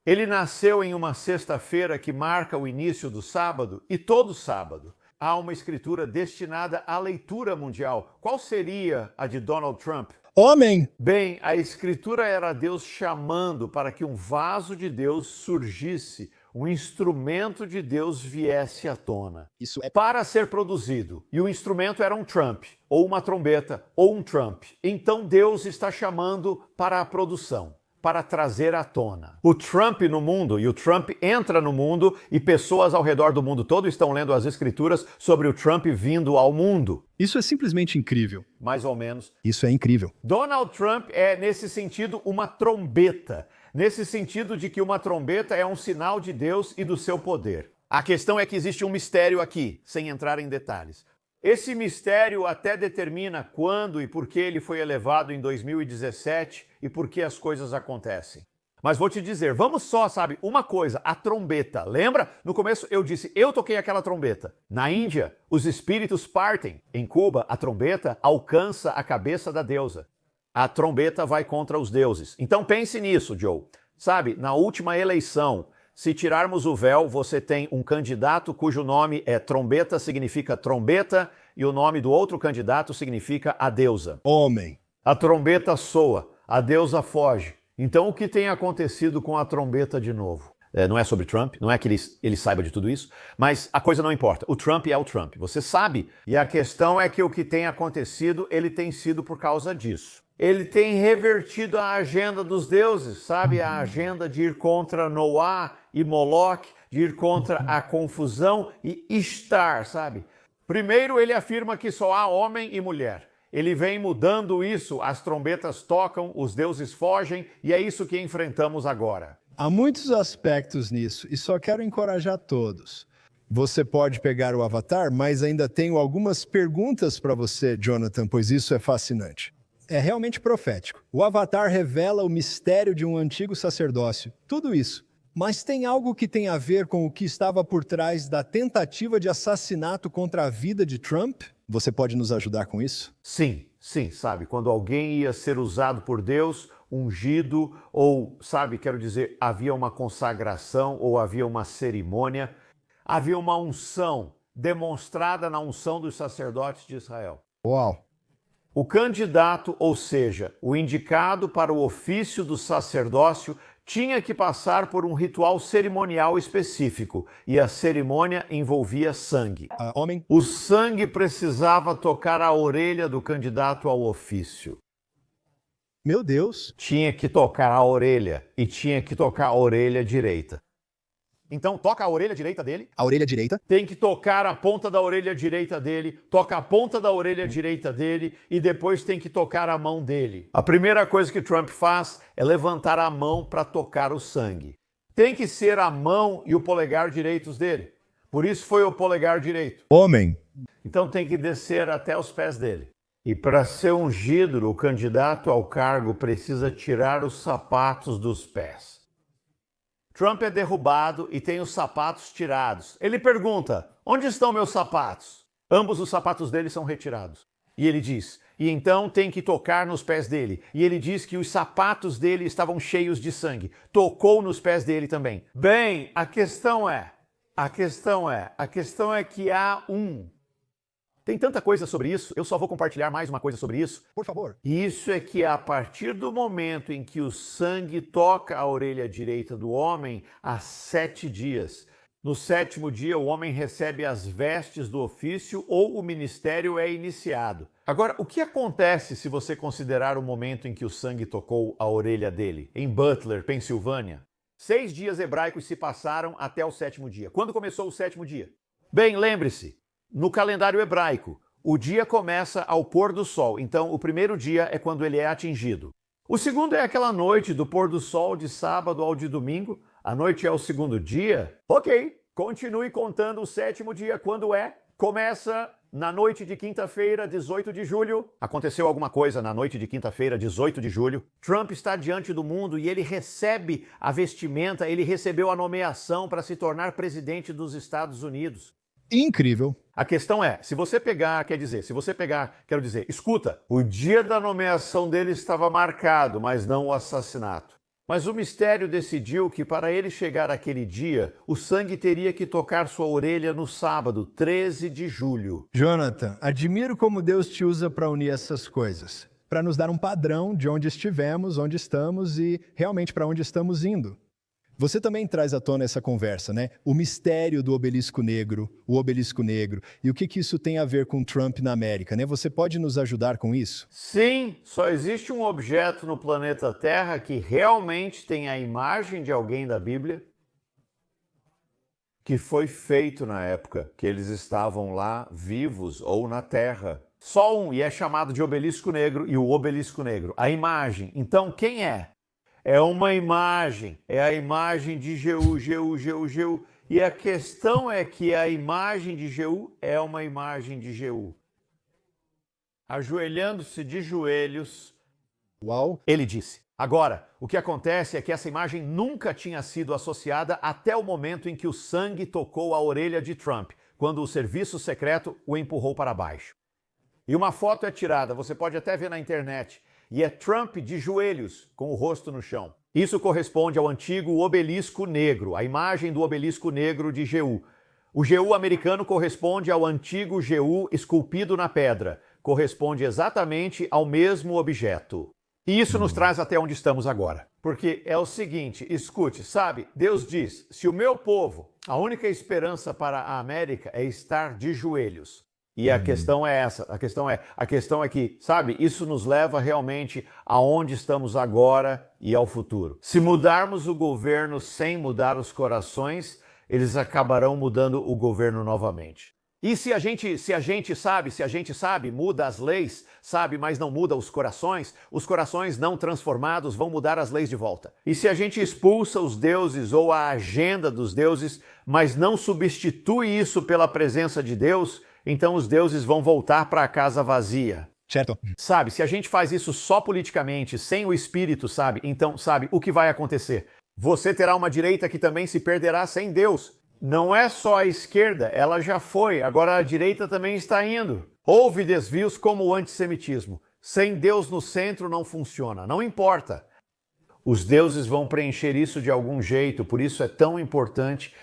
Ele nasceu em uma sexta-feira que marca o início do sábado, e todo sábado há uma escritura destinada à leitura mundial. Qual seria a de Donald Trump? Homem! Bem, a escritura era Deus chamando para que um vaso de Deus surgisse, um instrumento de Deus viesse à tona. Isso é para ser produzido. E o instrumento era um Trump, ou uma trombeta, ou um Trump. Então Deus está chamando para a produção, para trazer à tona. O Trump no mundo, e o Trump entra no mundo, e pessoas ao redor do mundo todo estão lendo as escrituras sobre o Trump vindo ao mundo. Isso é simplesmente incrível. Mais ou menos. Isso é incrível. Donald Trump é, nesse sentido, uma trombeta. Nesse sentido de que uma trombeta é um sinal de Deus e do seu poder. A questão é que existe um mistério aqui, sem entrar em detalhes. Esse mistério até determina quando e por que ele foi elevado em 2017 e por que as coisas acontecem. Mas vou te dizer, vamos só, sabe, uma coisa, a trombeta. Lembra? No começo eu disse, eu toquei aquela trombeta. Na Índia, os espíritos partem. Em Cuba, a trombeta alcança a cabeça da deusa. A trombeta vai contra os deuses. Então pense nisso, Joe. Sabe, na última eleição, se tirarmos o véu, você tem um candidato cujo nome é trombeta, significa trombeta, e o nome do outro candidato significa a deusa. Homem. A trombeta soa, a deusa foge. Então o que tem acontecido com a trombeta de novo? Não é sobre Trump, não é que ele saiba de tudo isso, mas a coisa não importa. O Trump é o Trump, você sabe. E a questão é que o que tem acontecido, ele tem sido por causa disso. Ele tem revertido a agenda dos deuses, sabe? A agenda de ir contra Noá e Moloque, de ir contra a confusão e estar, sabe? Primeiro ele afirma que só há homem e mulher. Ele vem mudando isso, as trombetas tocam, os deuses fogem, e é isso que enfrentamos agora. Há muitos aspectos nisso, e só quero encorajar todos. Você pode pegar o Avatar, mas ainda tenho algumas perguntas para você, Jonathan, pois isso é fascinante. É realmente profético. O Avatar revela o mistério de um antigo sacerdócio. Tudo isso. Mas tem algo que tem a ver com o que estava por trás da tentativa de assassinato contra a vida de Trump? Você pode nos ajudar com isso? Sim, sabe, quando alguém ia ser usado por Deus, ungido, ou, sabe, quero dizer, havia uma consagração ou havia uma cerimônia, havia uma unção demonstrada na unção dos sacerdotes de Israel. Uau! O candidato, ou seja, o indicado para o ofício do sacerdócio, tinha que passar por um ritual cerimonial específico, e a cerimônia envolvia sangue. Homem, O sangue precisava tocar a orelha do candidato ao ofício. meu Deus. Tinha que tocar a orelha, e tinha que tocar a orelha direita. Então, toca a orelha direita dele. A orelha direita. Tem que tocar a ponta da orelha direita dele, toca a ponta da orelha direita dele e depois tem que tocar a mão dele. A primeira coisa que Trump faz é levantar a mão para tocar o sangue. Tem que ser a mão e o polegar direitos dele. Por isso foi o polegar direito. Homem. Então tem que descer até os pés dele. E para ser ungido, o candidato ao cargo precisa tirar os sapatos dos pés. Trump é derrubado e tem os sapatos tirados. Ele pergunta: onde estão meus sapatos? Ambos os sapatos dele são retirados. E ele diz: e então tem que tocar nos pés dele. E ele diz que os sapatos dele estavam cheios de sangue. Tocou nos pés dele também. Bem, a questão é que há um. Tem tanta coisa sobre isso, eu só vou compartilhar mais uma coisa sobre isso. Por favor. Isso é que a partir do momento em que o sangue toca a orelha direita do homem, há 7 dias. No 7º dia, o homem recebe as vestes do ofício ou o ministério é iniciado. Agora, o que acontece se você considerar o momento em que o sangue tocou a orelha dele? Em Butler, Pensilvânia. 6 dias hebraicos se passaram até o 7º dia. Quando começou o 7º dia? Bem, lembre-se. No calendário hebraico, o dia começa ao pôr do sol, então o primeiro dia é quando ele é atingido. O segundo é aquela noite do pôr do sol de sábado ao de domingo, a noite é o 2º dia. Ok, continue contando o 7º dia, quando é? Começa na noite de quinta-feira, 18 de julho. Aconteceu alguma coisa na noite de quinta-feira, 18 de julho. Trump está diante do mundo e ele recebe a vestimenta, ele recebeu a nomeação para se tornar presidente dos Estados Unidos. Incrível. A questão é, se você pegar, escuta, o dia da nomeação dele estava marcado, mas não o assassinato. Mas o mistério decidiu que para ele chegar àquele dia, o sangue teria que tocar sua orelha no sábado, 13 de julho. Jonathan, admiro como Deus te usa para unir essas coisas, para nos dar um padrão de onde estivemos, onde estamos e realmente para onde estamos indo. Você também traz à tona essa conversa, né? O mistério do obelisco negro, o obelisco negro, e o que isso tem a ver com Trump na América, né? Você pode nos ajudar com isso? Sim, só existe um objeto no planeta Terra que realmente tem a imagem de alguém da Bíblia que foi feito na época que eles estavam lá vivos ou na Terra. Só um, e é chamado de obelisco negro e o obelisco negro. A imagem. Então, quem é? É uma imagem, é a imagem de Jeú. E a questão é que a imagem de Jeú é uma imagem de Jeú. Ajoelhando-se de joelhos, Uau! ele disse. Agora, o que acontece é que essa imagem nunca tinha sido associada até o momento em que o sangue tocou a orelha de Trump, quando o serviço secreto o empurrou para baixo. E uma foto é tirada, você pode até ver na internet, e é Trump de joelhos, com o rosto no chão. Isso corresponde ao antigo obelisco negro, a imagem do obelisco negro de Jeú. O Jeú americano corresponde ao antigo Jeú esculpido na pedra. Corresponde exatamente ao mesmo objeto. E isso nos traz até onde estamos agora. Porque é o seguinte, escute, sabe? Deus diz, se o meu povo, a única esperança para a América é estar de joelhos. E a questão é essa, a questão é que, sabe, isso nos leva realmente aonde estamos agora e ao futuro. Se mudarmos o governo sem mudar os corações, eles acabarão mudando o governo novamente. E se a gente sabe, muda as leis, sabe, mas não muda os corações não transformados vão mudar as leis de volta. E se a gente expulsa os deuses ou a agenda dos deuses, mas não substitui isso pela presença de Deus, então os deuses vão voltar para a casa vazia. Certo. Sabe, se a gente faz isso só politicamente, sem o espírito, sabe, então, sabe, o que vai acontecer? Você terá uma direita que também se perderá sem Deus. Não é só a esquerda, ela já foi, agora a direita também está indo. Houve desvios como o antissemitismo. Sem Deus no centro não funciona, não importa. Os deuses vão preencher isso de algum jeito, por isso é tão importante.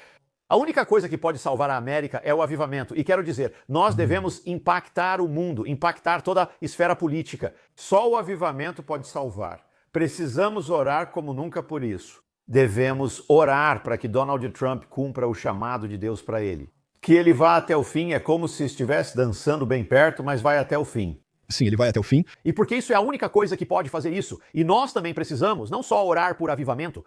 A única coisa que pode salvar a América é o avivamento. E quero dizer, nós devemos impactar o mundo, impactar toda a esfera política. Só o avivamento pode salvar. Precisamos orar como nunca por isso. devemos orar para que Donald Trump cumpra o chamado de Deus para ele. Que ele vá até o fim é como se estivesse dançando bem perto, mas vai até o fim. Sim, ele vai até o fim. E porque isso é a única coisa que pode fazer isso. E nós também precisamos não só orar por avivamento.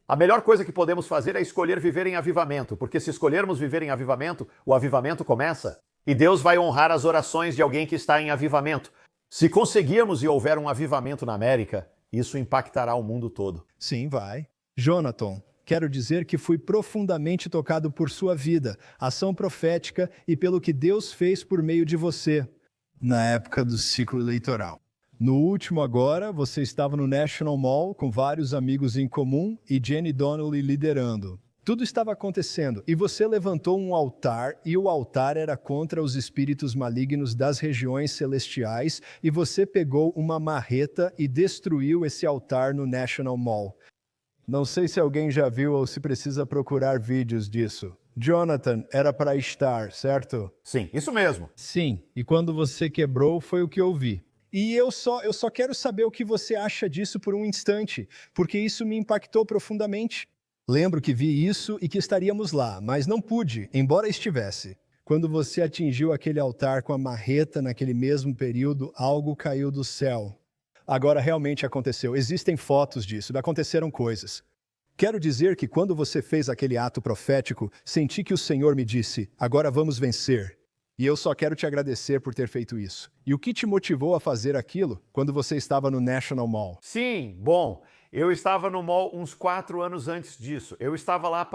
A melhor coisa que podemos fazer é escolher viver em avivamento, porque se escolhermos viver em avivamento, o avivamento começa. E Deus vai honrar as orações de alguém que está em avivamento. Se conseguirmos e houver um avivamento na América, isso impactará o mundo todo. Sim, vai. Jonathan, quero dizer que fui profundamente tocado por sua vida, ação profética e pelo que Deus fez por meio de você na época do ciclo eleitoral. No último agora, você estava no National Mall com vários amigos em comum e Jenny Donnelly liderando. Tudo estava acontecendo e você levantou um altar e o altar era contra os espíritos malignos das regiões celestiais e você pegou uma marreta e destruiu esse altar no National Mall. Não sei se alguém já viu ou se precisa procurar vídeos disso. Jonathan, era para estar, certo? Sim, isso mesmo. Sim, e quando você quebrou foi o que eu vi. E eu só quero saber o que você acha disso por um instante, porque isso me impactou profundamente. Lembro que vi isso e que estaríamos lá, mas não pude, embora estivesse. Quando você atingiu aquele altar com a marreta naquele mesmo período, algo caiu do céu. Agora realmente aconteceu. Existem fotos disso, aconteceram coisas. Quero dizer que quando você fez aquele ato profético, senti que o Senhor me disse, agora vamos vencer. E eu só quero te agradecer por ter feito isso. E o que te motivou a fazer aquilo quando você estava no National Mall? Sim, bom, eu estava no mall uns 4 anos antes disso. Eu estava lá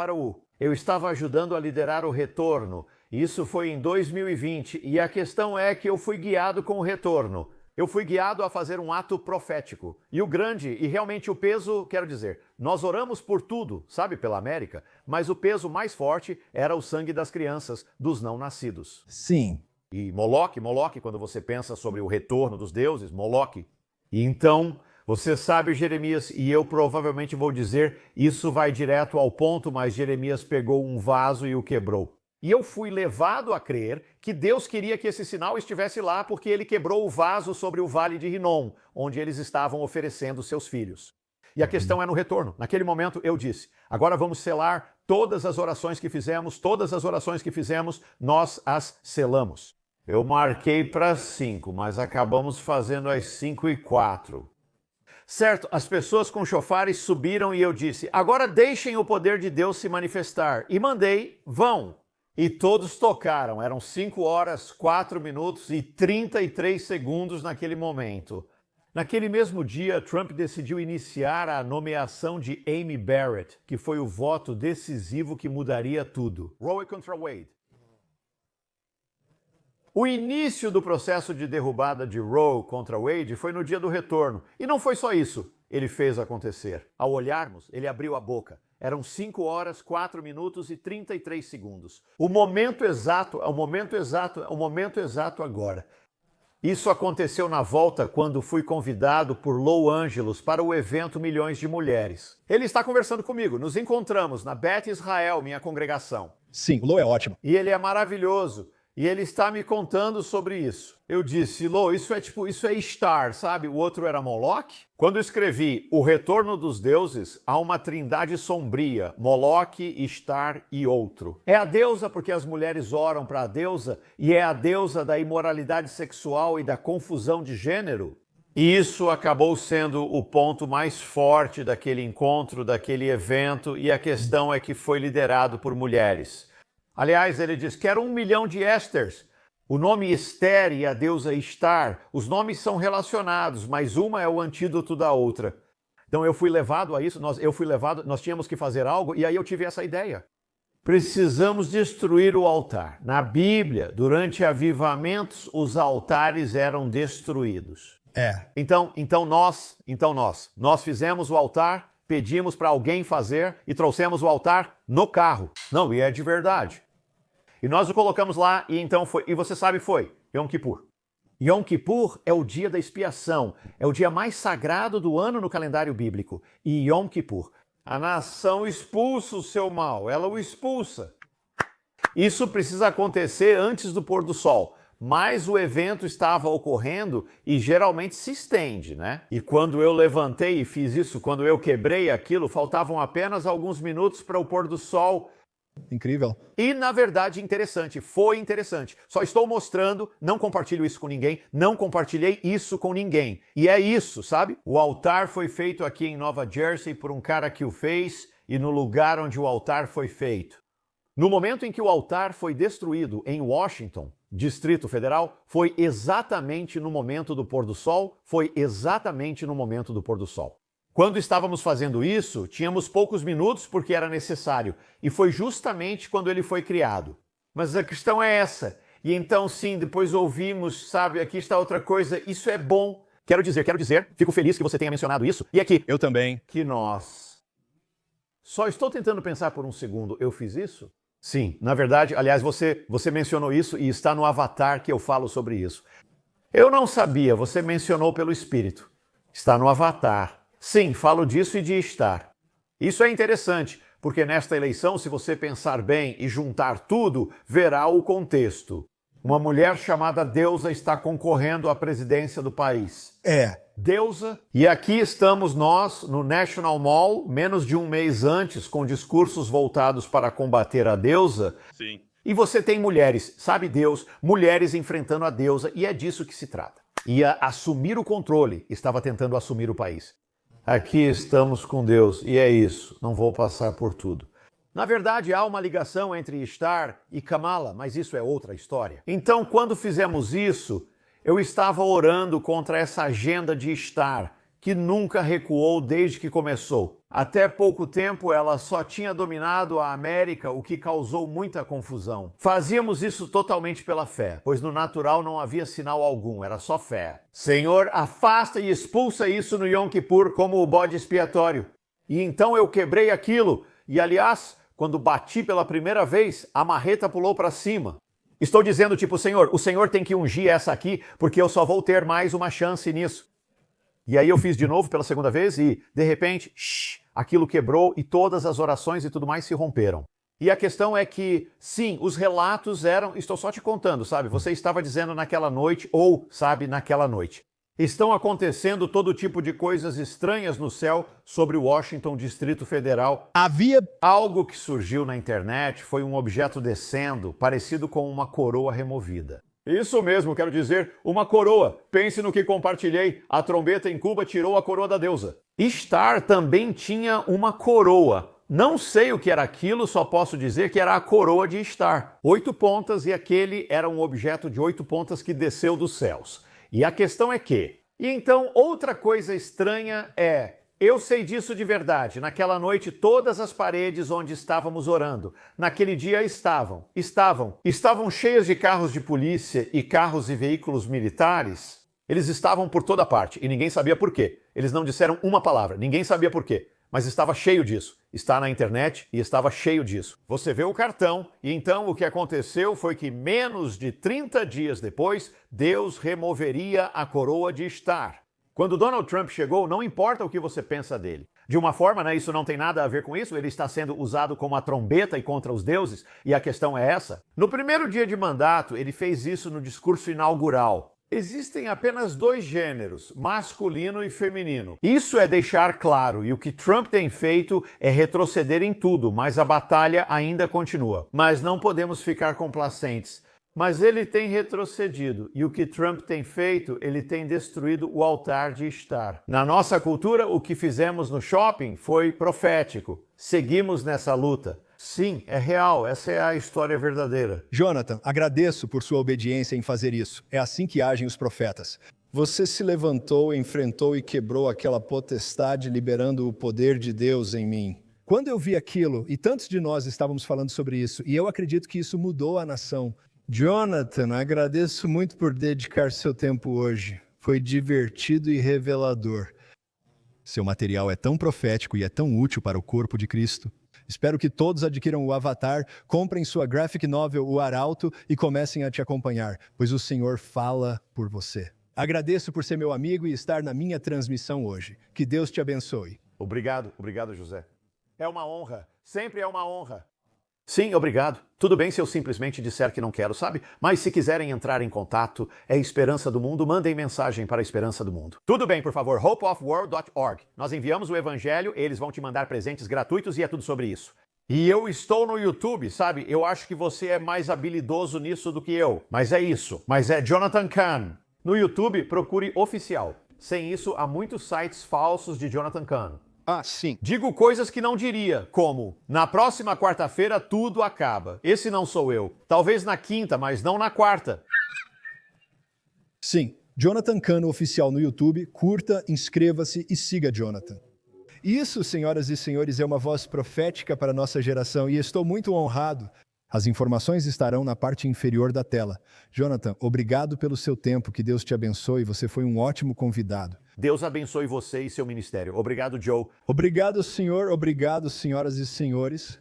Eu estava ajudando a liderar o retorno. Isso foi em 2020 e a questão é que eu fui guiado com o retorno. Eu fui guiado a fazer um ato profético. E o grande, e realmente o peso, quero dizer, nós oramos por tudo, sabe, pela América, mas o peso mais forte era o sangue das crianças, dos não nascidos. Sim. E Moloque, quando você pensa sobre o retorno dos deuses, Moloque. E então, você sabe, Jeremias, e eu provavelmente vou dizer, isso vai direto ao ponto, mas Jeremias pegou um vaso e o quebrou. E eu fui levado a crer que Deus queria que esse sinal estivesse lá porque ele quebrou o vaso sobre o vale de Rinom, onde eles estavam oferecendo seus filhos. E a questão é no retorno. Naquele momento eu disse, agora vamos selar todas as orações que fizemos, nós as selamos. Eu marquei para 5, mas acabamos fazendo às 5:04. Certo, as pessoas com chofares subiram e eu disse, agora deixem o poder de Deus se manifestar. E mandei, vão. E todos tocaram, eram 5 horas, 4 minutos e 33 segundos naquele momento. Naquele mesmo dia, Trump decidiu iniciar a nomeação de Amy Barrett, que foi o voto decisivo que mudaria tudo. Roe contra Wade. O início do processo de derrubada de Roe contra Wade foi no dia do retorno. E não foi só isso, ele fez acontecer. Ao olharmos, ele abriu a boca. Eram 5 horas, 4 minutos e 33 segundos. O momento exato agora. Isso aconteceu na volta quando fui convidado por Los Angeles para o evento Milhões de Mulheres. Ele está conversando comigo, nos encontramos na Beth Israel, minha congregação. Sim, o Lo é ótimo. E ele é maravilhoso. E ele está me contando sobre isso. Eu disse, Lo, isso é Star, sabe? O outro era Moloque. Quando eu escrevi O Retorno dos Deuses, há uma trindade sombria, Moloque, Star e outro. É a deusa porque as mulheres oram para a deusa e é a deusa da imoralidade sexual e da confusão de gênero. E isso acabou sendo o ponto mais forte daquele encontro, daquele evento, e a questão é que foi liderado por mulheres. Aliás, ele diz, quero 1 milhão de Esthers. O nome Esther e a deusa Star, os nomes são relacionados, mas uma é o antídoto da outra. Então eu fui levado a isso, nós tínhamos que fazer algo, e aí eu tive essa ideia. Precisamos destruir o altar. Na Bíblia, durante avivamentos, os altares eram destruídos. Então nós fizemos o altar, pedimos para alguém fazer e trouxemos o altar no carro. Não, e é de verdade. E nós o colocamos lá e então foi. E você sabe, foi Yom Kippur. Yom Kippur é o dia da expiação. É o dia mais sagrado do ano no calendário bíblico. E Yom Kippur. A nação expulsa o seu mal. Ela o expulsa. Isso precisa acontecer antes do pôr do sol. mais o evento estava ocorrendo e geralmente se estende, né? E quando eu levantei e fiz isso, quando eu quebrei aquilo, faltavam apenas alguns minutos para o pôr do sol. Incrível. E, na verdade, foi interessante. Só estou mostrando, não compartilho isso com ninguém, não compartilhei isso com ninguém. E é isso, sabe? O altar foi feito aqui em Nova Jersey por um cara que o fez e no lugar onde o altar foi feito. No momento em que o altar foi destruído em Washington, Distrito Federal, foi exatamente no momento do pôr do sol, Quando estávamos fazendo isso, tínhamos poucos minutos porque era necessário, e foi justamente quando ele foi criado. Mas a questão é essa. E então, sim, depois ouvimos, sabe, aqui está outra coisa, isso é bom. Quero dizer, fico feliz que você tenha mencionado isso. E aqui, Eu também. que nós... Só estou tentando pensar por um segundo, eu fiz isso? Sim, na verdade, aliás, você mencionou isso e está no avatar que eu falo sobre isso. Eu não sabia, você mencionou pelo Espírito. Está no avatar. Sim, falo disso e de estar. Isso é interessante, porque nesta eleição, se você pensar bem e juntar tudo, verá o contexto. Uma mulher chamada Deusa está concorrendo à presidência do país. Deusa. E aqui estamos nós, no National Mall, menos de um mês antes, com discursos voltados para combater a Deusa. Sim. E você tem mulheres, sabe Deus, mulheres enfrentando a Deusa, e é disso que se trata. Ia assumir o controle, estava tentando assumir o país. Aqui estamos com Deus, e é isso, não vou passar por tudo. Na verdade, há uma ligação entre estar e Kamala, mas isso é outra história. Então, quando fizemos isso, eu estava orando contra essa agenda de estar, que nunca recuou desde que começou. Até pouco tempo, ela só tinha dominado a América, o que causou muita confusão. Fazíamos isso totalmente pela fé, pois no natural não havia sinal algum, era só fé. Senhor, afasta e expulsa isso no Yom Kippur como o bode expiatório. E então eu quebrei aquilo, e aliás, quando bati pela primeira vez, a marreta pulou para cima. Estou dizendo tipo, Senhor, o Senhor tem que ungir essa aqui, porque eu só vou ter mais uma chance nisso. E aí eu fiz de novo pela segunda vez e, de repente, aquilo quebrou e todas as orações e tudo mais se romperam. E a questão é que, sim, os relatos eram... Estou só te contando, sabe? Você estava dizendo naquela noite ou, sabe, naquela noite. Estão acontecendo todo tipo de coisas estranhas no céu sobre o Washington Distrito Federal. Havia Algo que surgiu na internet foi um objeto descendo, parecido com uma coroa removida. Isso mesmo, quero dizer, uma coroa. Pense no que compartilhei. A trombeta em Cuba tirou a coroa da deusa. Star também tinha uma coroa. Não sei o que era aquilo, só posso dizer que era a coroa de Star. 8 pontas e aquele era um objeto de 8 pontas que desceu dos céus. E a questão é que... E então, outra coisa estranha é... Eu sei disso de verdade. Naquela noite, todas as paredes onde estávamos orando, naquele dia estavam cheias de carros de polícia e carros e veículos militares. Eles estavam por toda parte e ninguém sabia por quê. Eles não disseram uma palavra, ninguém sabia por quê. Mas estava cheio disso. Está na internet e estava cheio disso. Você vê o cartão e então o que aconteceu foi que menos de 30 dias depois, Deus removeria a coroa de Star. Quando Donald Trump chegou, não importa o que você pensa dele. De uma forma, né, isso não tem nada a ver com isso, ele está sendo usado como a trombeta e contra os deuses, e a questão é essa. No primeiro dia de mandato, ele fez isso no discurso inaugural. Existem apenas 2 gêneros, masculino e feminino. Isso é deixar claro, e o que Trump tem feito é retroceder em tudo, mas a batalha ainda continua. Mas não podemos ficar complacentes. Mas ele tem retrocedido, e o que Trump tem feito, ele tem destruído o altar de Star. Na nossa cultura, o que fizemos no shopping foi profético. Seguimos nessa luta. Sim, é real, essa é a história verdadeira. Jonathan, agradeço por sua obediência em fazer isso. É assim que agem os profetas. Você se levantou, enfrentou e quebrou aquela potestade, liberando o poder de Deus em mim. Quando eu vi aquilo, e tantos de nós estávamos falando sobre isso, e eu acredito que isso mudou a nação. Jonathan, agradeço muito por dedicar seu tempo hoje. Foi divertido e revelador. Seu material é tão profético e é tão útil para o corpo de Cristo. Espero que todos adquiram o Avatar, comprem sua graphic novel, O Arauto, e comecem a te acompanhar, pois o Senhor fala por você. Agradeço por ser meu amigo e estar na minha transmissão hoje. Que Deus te abençoe. Obrigado, José. É uma honra, sempre é uma honra. Sim, obrigado. Tudo bem se eu simplesmente disser que não quero, sabe? Mas se quiserem entrar em contato, é Esperança do Mundo, mandem mensagem para a Esperança do Mundo. Tudo bem, por favor, hopeofworld.org. Nós enviamos o evangelho, eles vão te mandar presentes gratuitos e é tudo sobre isso. E eu estou no YouTube, sabe? Eu acho que você é mais habilidoso nisso do que eu. Mas é isso. Mas é Jonathan Cahn. No YouTube, procure oficial. Sem isso, há muitos sites falsos de Jonathan Cahn. Ah, sim. Digo coisas que não diria, como: na próxima quarta-feira tudo acaba. Esse não sou eu. Talvez na quinta, mas não na quarta. Sim, Jonathan Cano Oficial no YouTube, curta, inscreva-se e siga Jonathan. Isso, senhoras e senhores, é uma voz profética para a nossa geração e estou muito honrado. As informações estarão na parte inferior da tela. Jonathan, obrigado pelo seu tempo, que Deus te abençoe, você foi um ótimo convidado. Deus abençoe você e seu ministério. Obrigado, Joe. Obrigado, senhor, obrigado, senhoras e senhores.